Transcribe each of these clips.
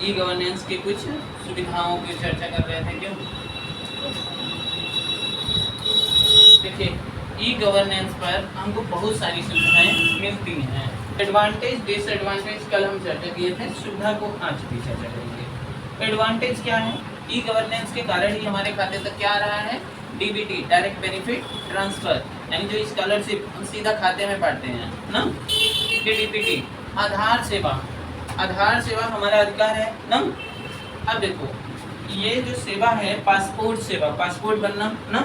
E governance की कुछ सुविधाओं की चर्चा कर रहे थे। क्यों? देखिए, ई गवर्नेंस पर हमको बहुत सारी सुविधाएं मिलती हैं। एडवांटेज डिसएडवांटेज कल हम चर्चा किए थे, सुविधा को आज भी चर्चा करेंगे। एडवांटेज क्या है? ई गवर्नेंस के कारण ही हमारे खाते तक क्या आ रहा है? डीबीटी, डायरेक्ट बेनिफिट ट्रांसफर, यानी जो स्कॉलरशिप हम सीधा खाते में पाते हैं ना। डीबीटी, आधार सेवा, आधार सेवा हमारा अधिकार है ना। अब देखो, ये जो सेवा है, पासपोर्ट सेवा, पासपोर्ट बनना ना,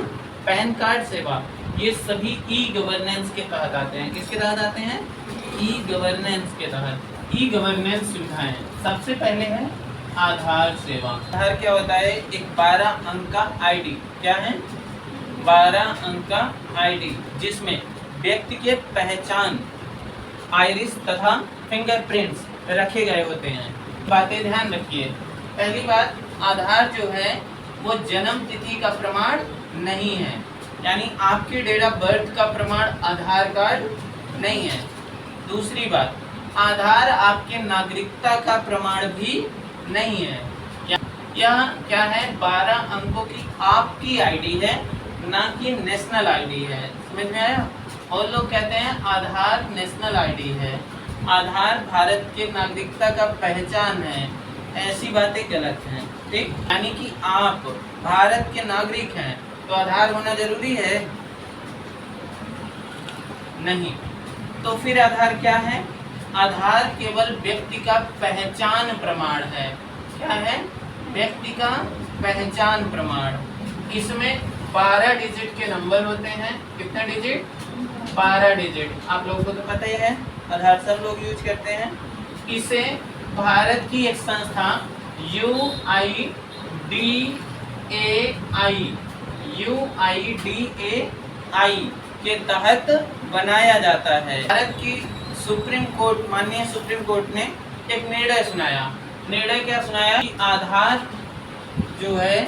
पैन कार्ड सेवा, ये सभी ई गवर्नेंस के तहत आते हैं। किसके तहत आते हैं? ई गवर्नेंस के तहत। ई गवर्नेंस सुविधाएं, सबसे पहले है आधार सेवा। आधार क्या होता है? एक 12 अंक का आईडी। क्या है? 12 अंक का आईडी, जिसमें व्यक्ति के पहचान, आइरिस तथा फिंगरप्रिंट्स रखे गए होते हैं। बातें ध्यान रखिए। पहली बात, आधार जो है वो जन्म तिथि का प्रमाण नहीं है, यानी आपके डेट ऑफ बर्थ का प्रमाण आधार कार्ड नहीं है। दूसरी बात, आधार आपके नागरिकता का प्रमाण भी नहीं है। यह क्या है? 12 अंकों की आपकी आईडी है, ना कि नेशनल आईडी है। समझ में आया? और लोग कहते हैं आधार नेशनल आईडी है, आधार भारत के नागरिकता का पहचान है। ऐसी बातें गलत हैं, ठीक? यानी कि आप भारत के नागरिक हैं तो आधार होना जरूरी है? नहीं। तो फिर आधार क्या है? आधार केवल व्यक्ति का पहचान प्रमाण है। क्या है? व्यक्ति का पहचान प्रमाण। इसमें 12 डिजिट के नंबर होते हैं। कितने डिजिट? 12 डिजिट। आप लोगों को तो पता ही है, आधार सब लोग यूज करते हैं। इसे भारत की एक संस्था UIDAI के तहत बनाया जाता है। भारत की सुप्रीम कोर्ट, माननीय सुप्रीम कोर्ट ने एक निर्णय सुनाया। निर्णय क्या सुनाया? कि आधार जो है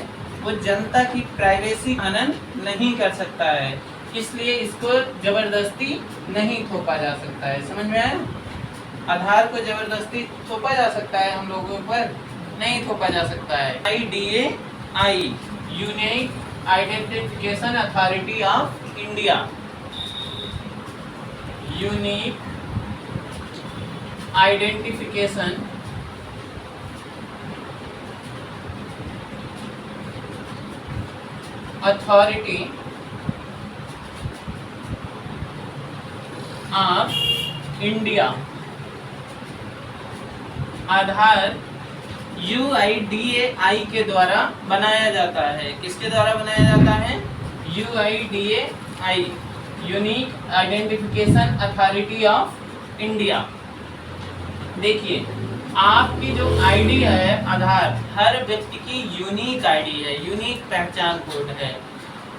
वो जनता की प्राइवेसी हनन नहीं कर सकता है, इसलिए इसको जबरदस्ती नहीं थोपा जा सकता है। समझ में आया? आधार को जबरदस्ती थोपा जा सकता है हम लोगों पर? नहीं थोपा जा सकता है। IDAI, unique identification authority of India, unique identification authority of India. Aadhaar UIDAI के द्वारा बनाया जाता है। किसके द्वारा बनाया जाता है? UIDAI, unique identification authority of India. देखिए, आपकी जो आईडी है आधार, हर व्यक्ति की यूनिक आईडी है, यूनिक पहचान कोड है।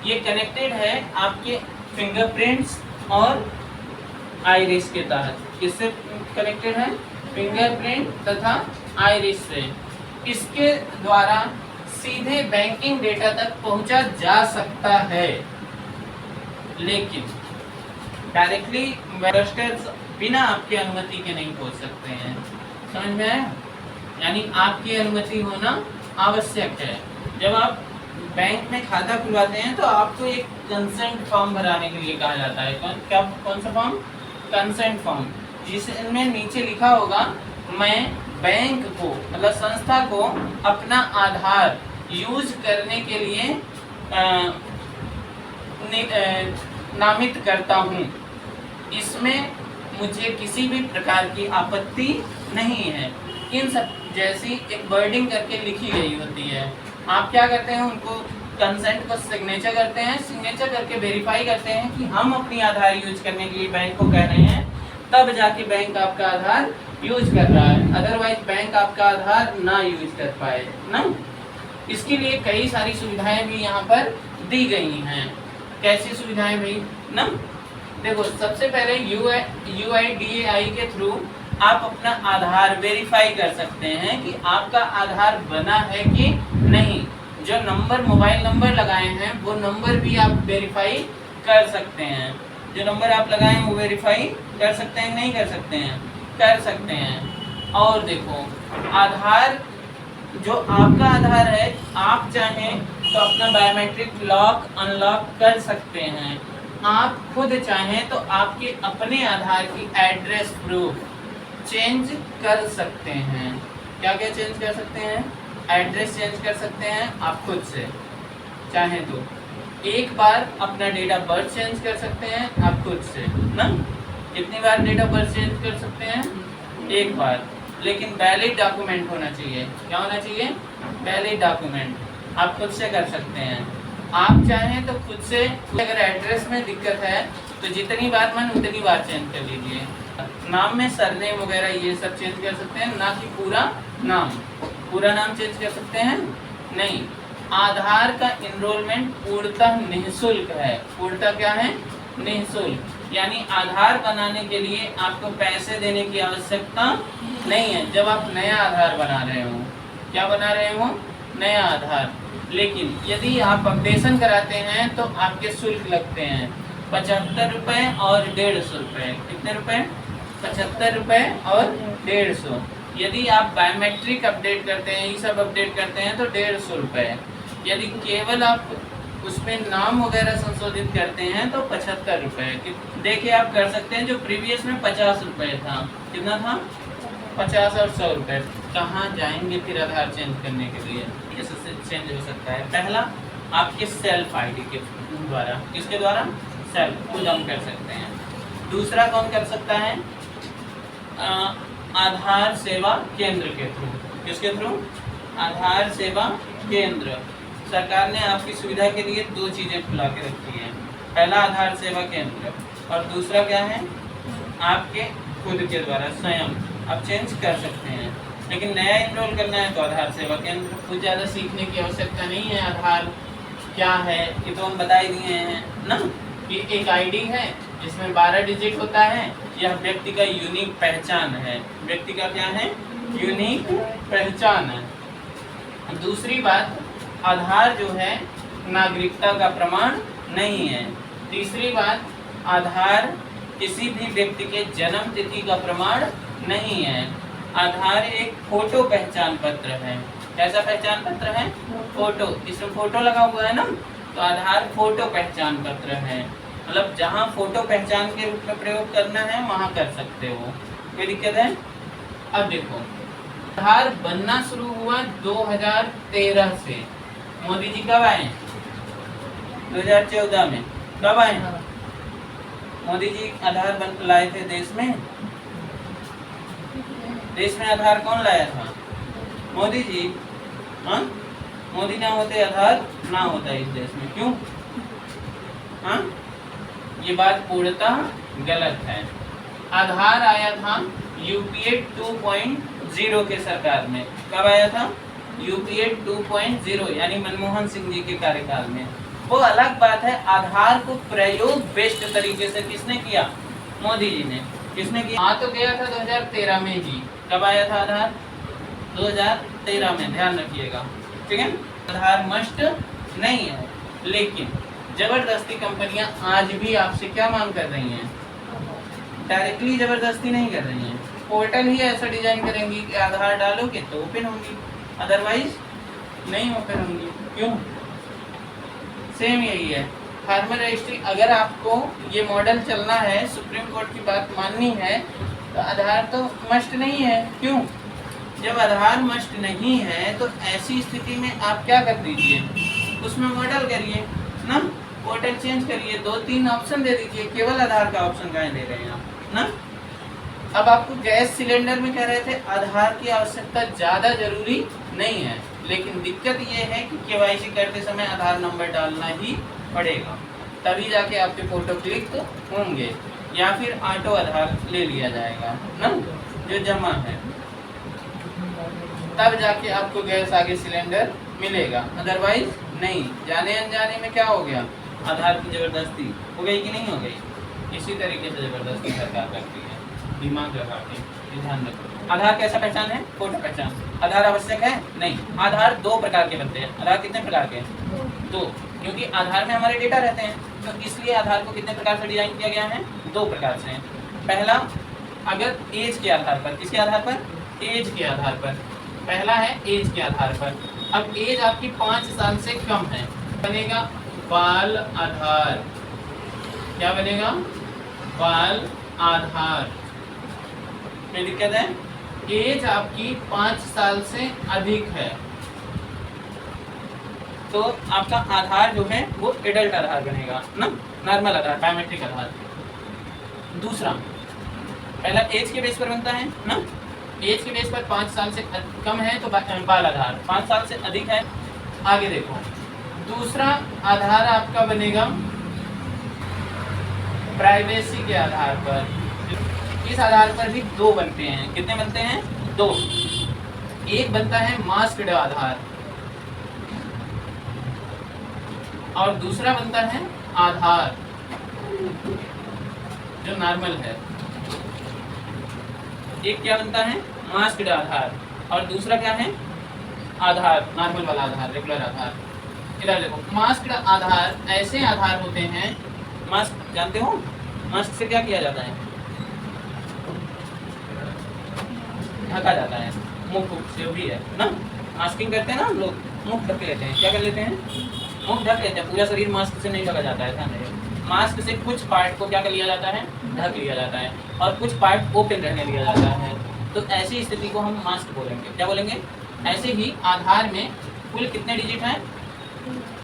ये कनेक्टेड है आपके फिंगरप्रिंट्स और आइरिस के तहत। किससे कनेक्टेड है? फिंगरप्रिंट तथा आइरिस से। इसके द्वारा सीधे बैंकिंग डेटा तक पहुंचा जा सकता है, लेकिन डायरेक्टली इन्वेस्टर्स बिना आपकी अनुमति के नहीं पहुंच सकते हैं। समझ में आया? यानी आपकी अनुमति होना आवश्यक है। जब आप बैंक में खाता खुलवाते हैं तो आपको एक कंसेंट फॉर्म भराने के लिए कहा जाता है। कौन सा फॉर्म? कंसेंट फॉर्म, जिसमें नीचे लिखा होगा मैं बैंक को, मतलब संस्था को, अपना आधार यूज करने के लिए नामित करता हूँ। इसमें मुझे किसी भी प्रकार की आपत्ति नहीं है। इन सब जैसी एक वर्डिंग करके लिखी गई होती है। आप क्या करते हैं? उनको कंसेंट को सिग्नेचर करते हैं, सिग्नेचर करके वेरीफाई करते हैं कि हम अपनी आधार यूज करने के लिए बैंक को कह रहे हैं, तब जाके बैंक आपका आधार यूज कर रहा है। अदरवाइज बैंक आपका आधार ना यूज कर पाए ना। इसके लिए कई सारी सुविधाएं भी यहाँ पर दी गई हैं। कैसी सुविधाएं भाई ना? देखो, सबसे पहले UIDAI के थ्रू आप अपना आधार वेरीफाई कर सकते हैं कि आपका आधार बना है कि नहीं। जो नंबर, मोबाइल नंबर लगाए हैं वो नंबर भी आप वेरीफाई कर सकते हैं। जो नंबर आप लगाए हैं वो वेरीफाई कर सकते हैं, नहीं कर सकते हैं? कर सकते हैं। और देखो, आधार जो आपका आधार है, आप चाहें तो अपना बायोमेट्रिक लॉक अनलॉक कर सकते हैं। आप खुद चाहें तो आपके अपने आधार की एड्रेस प्रूफ चेंज कर सकते हैं। क्या क्या चेंज कर सकते हैं? एड्रेस चेंज कर सकते हैं आप खुद से चाहें तो। एक बार अपना डेट ऑफ बर्थ चेंज कर सकते हैं आप खुद से ना। कितनी बार डेट ऑफ बर्थ चेंज कर सकते हैं? एक बार, लेकिन वैलिड डॉक्यूमेंट होना चाहिए। क्या होना चाहिए? Valid document. आप खुद से कर सकते हैं। आप चाहें तो खुद से, अगर एड्रेस में दिक्कत है तो जितनी बार मन उतनी बार चेंज कर लीजिए। नाम में सरनेम वगैरह ये सब चेंज कर सकते हैं, ना कि पूरा नाम। पूरा नाम चेंज कर सकते हैं? नहीं। आधार का इनरोलमेंट पूर्णतः निःशुल्क है। पूर्णतः क्या है? निःशुल्क। यानी आधार बनाने के लिए आपको पैसे देने की आवश्यकता नहीं है जब आप नया आधार बना रहे हो। क्या बना रहे हो? नया आधार। लेकिन यदि आप अपडेशन कराते हैं तो आपके शुल्क लगते हैं 75 रुपये और 150 रुपये। कितने रुपए? 75 रुपये और 150। यदि आप बायोमेट्रिक अपडेट करते हैं, ये सब अपडेट करते हैं तो 150 रुपये। यदि केवल आप उसमें नाम वगैरह संशोधित करते हैं तो 75 रुपये। देखिए आप कर सकते हैं, जो प्रीवियस में 50 रुपये था, कितना था? 50 और 100 रुपये। कहाँ जाएंगे फिर आधार चेंज करने के लिए? कैसे चेंज हो सकता है? पहला, आपके सेल्फ आईडी के द्वारा। किसके द्वारा? सेल्फ, खुद हम कर सकते हैं। दूसरा कौन कर सकता है? आधार सेवा केंद्र के थ्रू। किसके थ्रू? आधार सेवा केंद्र। सरकार ने आपकी सुविधा के लिए 2 चीज़ें खुला के रखी हैं। पहला आधार सेवा केंद्र और दूसरा क्या है? आपके खुद के द्वारा स्वयं आप चेंज कर सकते हैं। लेकिन नया इनरोल करना है तो आधार सेवा केंद्र। कुछ ज़्यादा सीखने की आवश्यकता नहीं है। आधार क्या है ये तो हम बता ही दिए हैं ना। ये एक आईडी है जिसमें 12 डिजिट होता है। यह व्यक्ति का यूनिक पहचान है। व्यक्ति का क्या है? यूनिक पहचान है। दूसरी बात, आधार जो है नागरिकता का प्रमाण नहीं है। तीसरी बात, आधार किसी भी व्यक्ति के जन्म तिथि का प्रमाण नहीं है। आधार एक फोटो पहचान पत्र है। कैसा पहचान पत्र है? फोटो। इसमें फोटो लगा हुआ है ना, तो आधार फोटो पहचान पत्र है। मतलब जहाँ फोटो पहचान के रूप में प्रयोग करना है वहाँ कर सकते हो। कोई दिक्कत है? अब देखो, आधार बनना शुरू हुआ 2013 से। मोदी जी कब आए? 2014 में। कब आए मोदी जी? आधार बन लाए थे देश में। देश में आधार कौन लाया था? मोदी जी। हाँ, मोदी ना होते आधार ना होता इस देश में। क्यों? हाँ, ये बात पूर्णतः गलत है। आधार आया था यूपीए 2.0 के सरकार में। कब आया था? यूपीए 2.0 यानी मनमोहन सिंह जी के कार्यकाल में। वो अलग बात है। आधार को प्रयोग बेस्ड तरीके से किसने किया? मोदी जी ने। किसने किया? हाँ, तो गया था 2013 में ही। कब आया था आधार? 2013 में। ध्यान रखिएगा, ठीक है। आधार मस्ट नहीं है, लेकिन जबरदस्ती कंपनियां आज भी आपसे क्या मांग कर रही हैं? डायरेक्टली जबरदस्ती नहीं कर रही हैं। पोर्टल ही ऐसा डिजाइन करेंगी कि आधार डालोगे तो ओपन होंगी, अदरवाइज नहीं ओपन होंगी। क्यों? सेम यही है। फार्मर रजिस्ट्री, अगर आपको ये मॉडल चलना है, सुप्रीम कोर्ट की बात माननी है, तो आधार तो मस्ट नहीं है। क्यों? जब आधार मस्ट नहीं है तो ऐसी स्थिति में आप क्या कर दीजिए? उसमें मॉडल करिए ना, पोर्टल चेंज करिए, 2-3 ऑप्शन दे दीजिए। केवल आधार का ऑप्शन कहाँ दे रहे हैं आप ना। अब आपको गैस सिलेंडर में कह रहे थे आधार की आवश्यकता ज़्यादा जरूरी नहीं है, लेकिन दिक्कत ये है कि केवाईसी करते समय आधार नंबर डालना ही पड़ेगा, तभी जाके आपके फोटो क्लिक होंगे, या फिर ऑटो आधार ले लिया जाएगा ना, जो जमा है, तब जाके आपको गैस आगे सिलेंडर मिलेगा, अदरवाइज नहीं। जाने अनजाने में क्या हो गया? आधार की जबरदस्ती हो गई कि नहीं हो गई? इसी तरीके से जबरदस्ती सरकार करती है। दिमाग लगा के ध्यान रखो। आधार कैसा पहचान है? फोटो पहचान। आधार आवश्यक है? नहीं। आधार 2 प्रकार के बनते हैं। आधार कितने प्रकार के? 2, क्योंकि आधार में हमारे डेटा रहते हैं, तो इसलिए आधार को कितने प्रकार से डिजाइन किया गया है? 2 प्रकार से। पहला, अगर एज के आधार पर, किसके आधार पर? एज के आधार पर। पहला है एज के आधार पर। अब एज आपकी 5 साल से कम है, बनेगा बाल आधार। क्या बनेगा? बाल आधार में दिक्कत है। एज आपकी 5 साल से अधिक है तो आपका आधार जो है वो एडल्ट आधार बनेगा ना, नॉर्मल आधार, बायोमेट्रिक आधार। दूसरा, पहला एज के बेस पर बनता है ना, एज के बेस पर 5 साल से कम है तो बाल आधार, 5 साल से अधिक है। आगे देखो, दूसरा आधार आपका बनेगा प्राइवेसी के आधार पर। इस आधार पर भी 2 बनते हैं। कितने बनते हैं? 2। एक बनता है मास्क्ड आधार और दूसरा बनता है आधार जो नॉर्मल है। एक क्या बनता है? मास्क्ड आधार और दूसरा क्या है? आधार, नॉर्मल वाला आधार, रेगुलर आधार। इधर देखो, मास्क्ड आधार ऐसे आधार होते हैं, मास्क जानते हो? मास्क से क्या किया जाता है? ढका जाता है, मुख से भी है ना। मास्किंग करते हैं ना हम लोग, मुख ढक लेते हैं। क्या कर लेते हैं? मुख ढक लेते हैं। पूरा शरीर मास्क से नहीं ढका जाता है, ध्यान रखिए। मास्क से कुछ पार्ट को क्या कर लिया जाता है? ढक लिया जाता है और कुछ पार्ट ओपन रहने दिया जाता है। तो ऐसी स्थिति को हम मास्क बोलेंगे। क्या बोलेंगे? ऐसे ही आधार में कुल कितने डिजिट हैं?